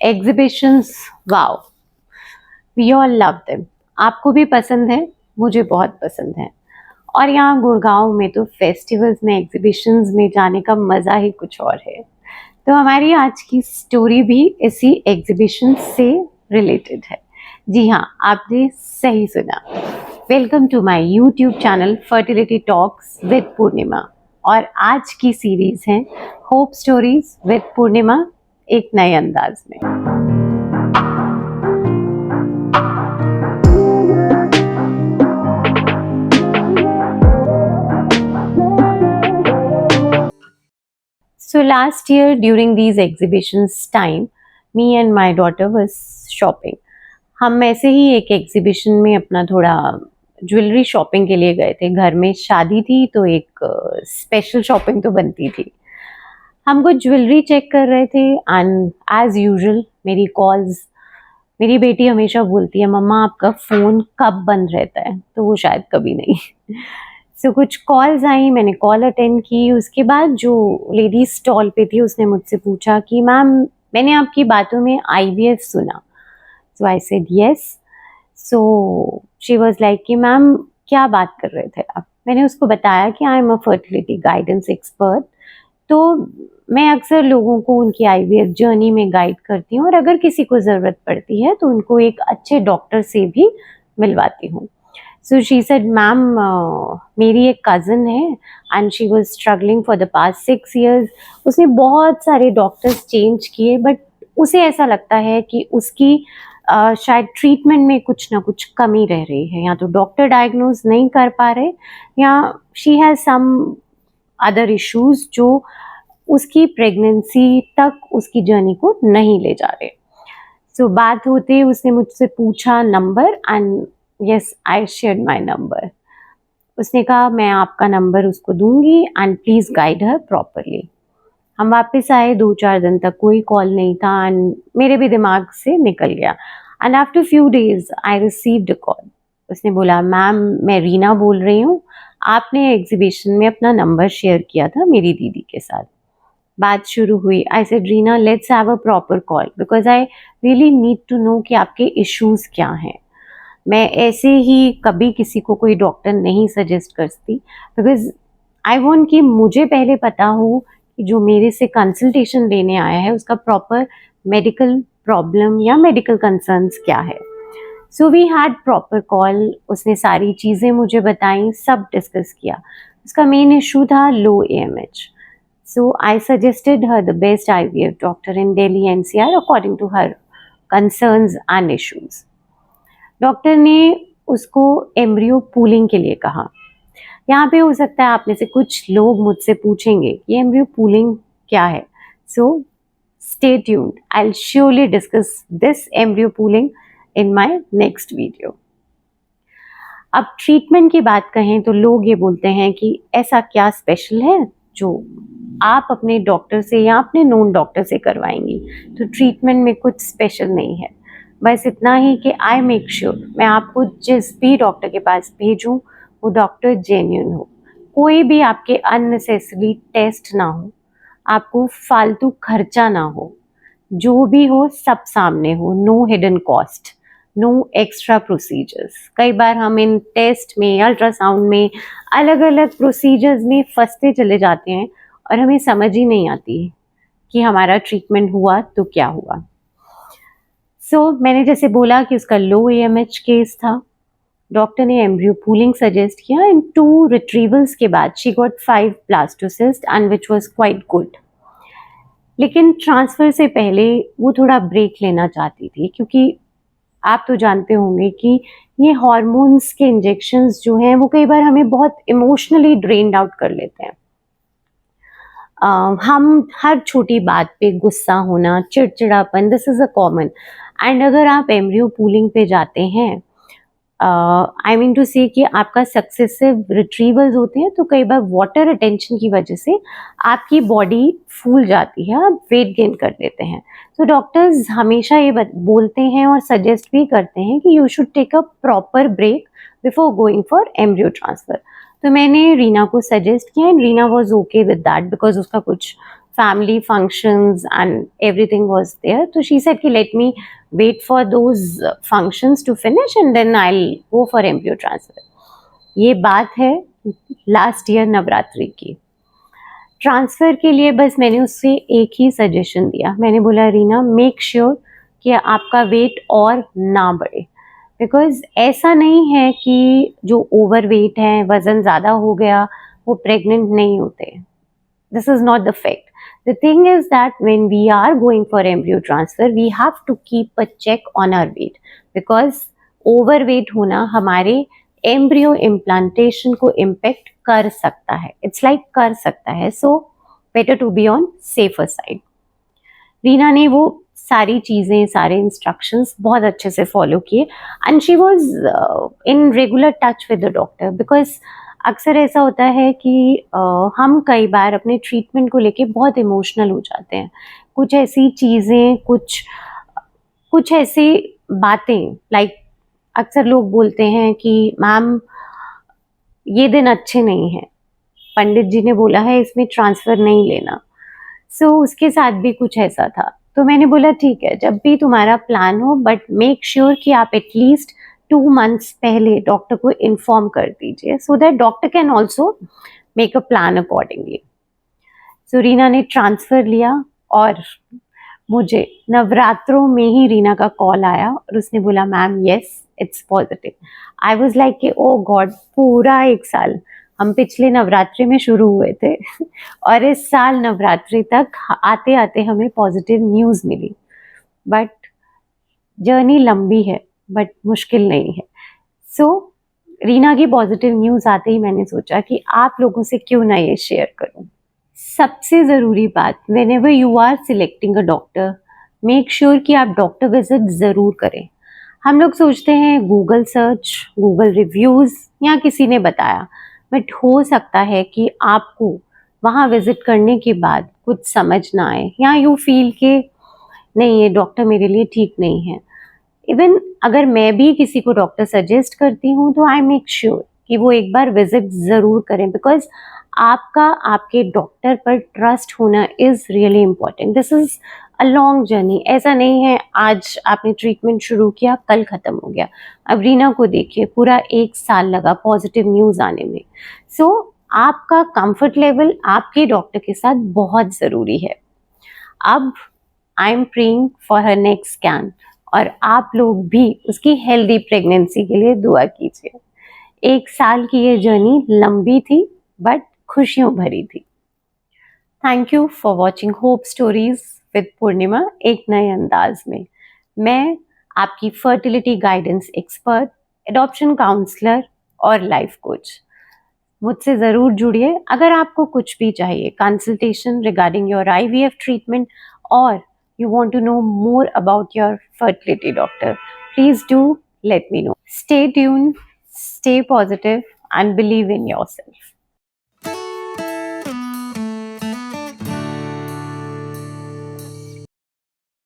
Exhibitions, wow, we all love them. आपको भी पसंद है, मुझे बहुत पसंद है। और यहाँ गुड़गांव में तो फेस्टिवल्स में, एग्जीबिशंस में जाने का मज़ा ही कुछ और है। तो हमारी आज की स्टोरी भी इसी एग्जीबिशन से रिलेटेड है। जी हाँ, आपने सही सुना। Welcome to my YouTube channel fertility talks with Purnima. और आज की सीरीज है होप स्टोरीज विद पूर्णिमा, एक नए अंदाज में। So last year during these exhibitions time, me and my daughter was shopping. हम ऐसे ही एक एग्जीबिशन में अपना थोड़ा ज्वेलरी शॉपिंग के लिए गए थे। घर में शादी थी तो एक स्पेशल शॉपिंग तो बनती थी। हम कुछ ज्वेलरी चेक कर रहे थे एंड एज यूजुअल मेरी बेटी हमेशा बोलती है, मम्मा आपका फ़ोन कब बंद रहता है? तो वो शायद कभी नहीं। सो कुछ कॉल्स आई, मैंने कॉल अटेंड की। उसके बाद जो लेडी स्टॉल पे थी उसने मुझसे पूछा कि मैम, मैंने आपकी बातों में आईवीएफ सुना। So I said yes. So she was like कि मैम क्या बात कर रहे थे आप? मैंने उसको बताया कि I am a fertility guidance expert. तो मैं अक्सर लोगों को उनकी आईवीएफ जर्नी में गाइड करती हूँ और अगर किसी को ज़रूरत पड़ती है तो उनको एक अच्छे डॉक्टर से भी मिलवाती हूँ। सो शी सेड मैम, मेरी एक कज़न है and she was struggling for the past 6 years। उसने बहुत सारे डॉक्टर्स चेंज किए बट उसे ऐसा लगता है कि उसकी शायद ट्रीटमेंट में कुछ ना कुछ कमी रह रही है, या तो डॉक्टर डायग्नोज नहीं कर पा रहे या she has some other issues जो उसकी प्रेगनेंसी तक उसकी जर्नी को नहीं ले जा रहे। सो बात होते उसने मुझसे पूछा number and yes, I shared my number. उसने कहा मैं आपका नंबर उसको दूंगी and please guide her properly. हम वापस आए, 2-4 दिन तक कोई कॉल नहीं था एंड मेरे भी दिमाग से निकल गया। And after few days I received a call. उसने बोला, मैम मैं रीना बोल रही हूँ, आपने एग्जीबिशन में अपना नंबर शेयर किया था मेरी दीदी के साथ। बात शुरू हुई। I said Reena, let's have a proper call because I really need to know कि आपके इश्यूज क्या हैं। मैं ऐसे ही कभी किसी को कोई डॉक्टर नहीं सजेस्ट करती बिकॉज आई वॉन्ट कि मुझे पहले पता हो कि जो मेरे से कंसल्टेशन लेने आया है उसका प्रॉपर मेडिकल प्रॉब्लम या मेडिकल कंसर्न्स क्या है। So we had proper call. उसने सारी चीज़ें मुझे बताई, सब डिस्कस किया। उसका मेन इशू था लो AMH। So I suggested her the best IVF doctor in Delhi NCR according to her concerns and issues. Doctor ने उसको एम्ब्रियो पूलिंग के लिए कहा। यहाँ पे हो सकता है आप में से कुछ लोग मुझसे पूछेंगे कि एम्ब्रियो पूलिंग क्या है। So stay tuned, I will surely discuss this embryo pooling in my next video. अब ट्रीटमेंट की बात कहें तो लोग ये बोलते हैं कि ऐसा क्या स्पेशल है जो आप अपने डॉक्टर से या अपने नोन डॉक्टर से करवाएंगी। तो ट्रीटमेंट में कुछ स्पेशल नहीं है, बस इतना ही कि आई मेक श्योर मैं आपको जिस भी डॉक्टर के पास भेजूं वो डॉक्टर जेन्युइन हो, कोई भी आपके अननेसेसरी टेस्ट ना हो, आपको फालतू खर्चा ना हो, जो भी हो सब सामने हो, no hidden cost, no extra procedures. कई बार हम इन टेस्ट में, अल्ट्रासाउंड में, अलग अलग प्रोसीजर्स में फंसते चले जाते हैं और हमें समझ ही नहीं आती कि हमारा ट्रीटमेंट हुआ तो क्या हुआ। सो मैंने जैसे बोला कि उसका लो AMH केस था। डॉक्टर ने एम्ब्रियो पूलिंग सजेस्ट किया। इन 2 रिट्रीवल्स के बाद she got 5 blastocyst and which was quite good. लेकिन ट्रांसफ़र से पहले वो थोड़ा ब्रेक लेना चाहती थी क्योंकि आप तो जानते होंगे कि ये हॉर्मोन्स के इंजेक्शंस जो हैं वो कई बार हमें बहुत इमोशनली ड्रेन्ड आउट कर लेते हैं। हम हर छोटी बात पे गुस्सा होना, चिड़चिड़ापन, this is a common. And अगर आप एम्ब्रियो पूलिंग पे जाते हैं, आई मीन टू से कि आपका सक्सेसिव रिट्रीवल्स होते हैं तो कई बार वाटर रिटेंशन की वजह से आपकी बॉडी फूल जाती है, आप वेट गेन कर लेते हैं। तो डॉक्टर्स हमेशा ये बोलते हैं और सजेस्ट भी करते हैं कि you should take a proper break before going for embryo transfer. तो मैंने रीना को सजेस्ट किया and Reena was okay with that because उसका कुछ family functions and everything was there. So she said ki let me wait for those functions to finish and then I'll go for embryo transfer. ये बात है last year Navratri की. Transfer के लिए बस मैंने उससे एक ही सजेशन दिया. मैंने बोला रीना मेक श्योर कि आपका वेट और ना बढ़े, बिकॉज़ ऐसा नहीं है कि जो ओवरवेट हैं, वज़न ज़्यादा हो गया, वो प्रेग्नेंट नहीं होते. This is not the fact. The thing is that when we are going for embryo transfer, we have to keep a check on our weight, because overweight होना हमारे embryo implantation को impact कर सकता है. It's like कर सकता है. So better to be on safer side. Reena ने वो सारी चीज़ें, सारे इंस्ट्रक्शंस बहुत अच्छे से फॉलो किए and she was in regular touch with the doctor, because अक्सर ऐसा होता है कि हम कई बार अपने ट्रीटमेंट को लेके बहुत इमोशनल हो जाते हैं. कुछ ऐसी चीज़ें, कुछ ऐसी बातें, लाइक अक्सर लोग बोलते हैं कि मैम ये दिन अच्छे नहीं हैं, पंडित जी ने बोला है इसमें ट्रांसफ़र नहीं लेना. उसके साथ भी कुछ ऐसा था. तो मैंने बोला ठीक है, जब भी तुम्हारा प्लान हो, बट मेक श्योर कि आप एटलीस्ट 2 मंथ्स पहले डॉक्टर को इन्फॉर्म कर दीजिए, so that doctor can also make a plan accordingly. Reena ने ट्रांसफ़र लिया और मुझे नवरात्रों में ही रीना का कॉल आया और उसने बोला ma'am yes it's positive. I was like कि ओ गॉड, पूरा 1 साल हम पिछले नवरात्रि में शुरू हुए थे और इस साल नवरात्रि तक आते आते हमें पॉजिटिव न्यूज़ मिली. बट जर्नी लंबी है, बट मुश्किल नहीं है. रीना की पॉजिटिव न्यूज़ आते ही मैंने सोचा कि आप लोगों से क्यों ना ये शेयर करूं. सबसे ज़रूरी बात, whenever you are selecting a doctor, make sure कि आप डॉक्टर विजिट ज़रूर करें. हम लोग सोचते हैं गूगल सर्च, गूगल रिव्यूज़ या किसी ने बताया, बट हो सकता है कि आपको वहाँ विज़िट करने के बाद कुछ समझ ना आए या यू फील कि नहीं ये डॉक्टर मेरे लिए ठीक नहीं है. इवन अगर मैं भी किसी को डॉक्टर सजेस्ट करती हूँ तो आई मेक श्योर कि वो एक बार विज़िट ज़रूर करें, बिकॉज आपका आपके डॉक्टर पर ट्रस्ट होना is really important. This is a long journey. ऐसा नहीं है आज आपने ट्रीटमेंट शुरू किया कल ख़त्म हो गया. अब रीना को देखिए, पूरा 1 साल लगा पॉजिटिव न्यूज़ आने में. आपका कंफर्ट लेवल आपके डॉक्टर के साथ बहुत ज़रूरी है. अब I am praying for her next scan और आप लोग भी उसकी हेल्दी प्रेगनेंसी के लिए दुआ कीजिए. 1 साल की ये जर्नी लंबी थी बट खुशियों भरी थी. Thank you for watching hope stories with Purnima एक नए अंदाज में. मैं आपकी fertility guidance expert, adoption counsellor और लाइफ कोच. मुझसे ज़रूर जुड़िए अगर आपको कुछ भी चाहिए, consultation regarding your IVF treatment और you want to know more about your fertility doctor, please do let me know. Stay tuned, stay positive and believe in yourself.